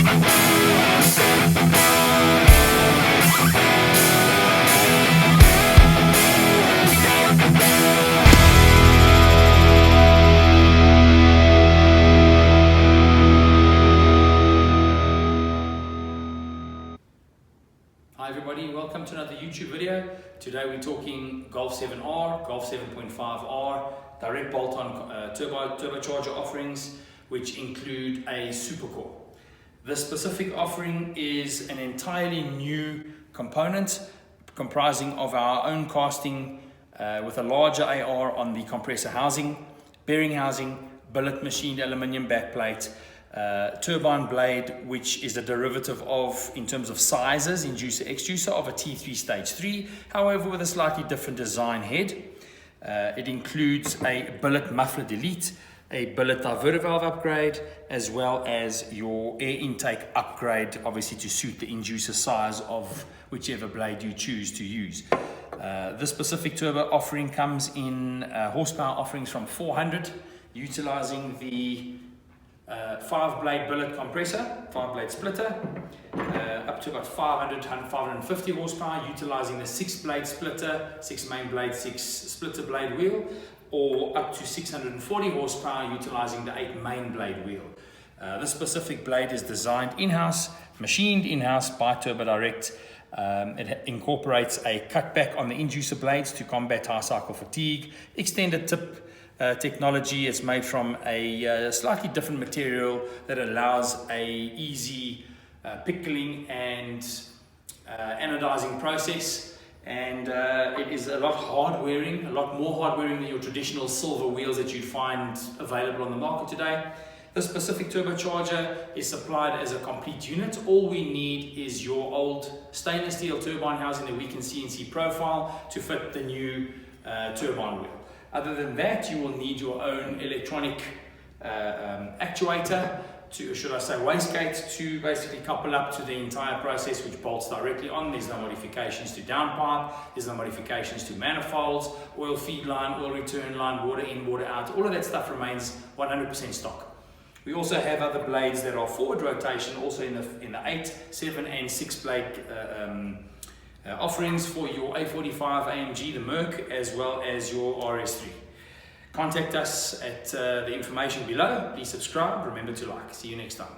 Hi everybody, welcome to another YouTube video. Today we're talking Golf7R, Golf 7.5R, direct bolt-on turbocharger offerings, which include a Supercore. This specific offering is an entirely new component comprising of our own casting with a larger AR on the compressor housing, bearing housing, billet machined aluminium backplate, turbine blade, which is a derivative of, in terms of sizes, inducer extruder of a T3 stage 3, however with a slightly different design head. It includes a billet muffler delete, a billet diverter valve upgrade, as well as your air intake upgrade, obviously to suit the inducer size of whichever blade you choose to use. This specific turbo offering comes in horsepower offerings from 400, utilizing the 5-blade billet compressor, 5-blade splitter, up to about 500 to 550 horsepower, utilizing the 6-blade splitter, 6 main blade, 6 splitter blade wheel, or up to 640 horsepower, utilizing the 8 main blade wheel. This specific blade is designed in-house, machined in-house by TurboDirect. It incorporates a cutback on the inducer blades to combat high cycle fatigue, extended tip technology. Is made from a slightly different material that allows a easy pickling and anodizing process, and it is a lot more hard wearing than your traditional silver wheels that you'd find available on the market today. This specific turbocharger is supplied as a complete unit. All we need is your old stainless steel turbine housing that we can CNC profile to fit the new turbine wheel. Other than that, you will need your own electronic actuator, should I say wastegate, to basically couple up to the entire process, which bolts directly on. There's no modifications to downpipe, there's no modifications to manifolds, oil feed line, oil return line, water in, water out. All of that stuff remains 100% stock. We also have other blades that are forward rotation, also in the 8, 7 and 6 blade offerings for your A45 AMG, the Merc, as well as your RS3. Contact us at the information below. Please subscribe. Remember to like. See you next time.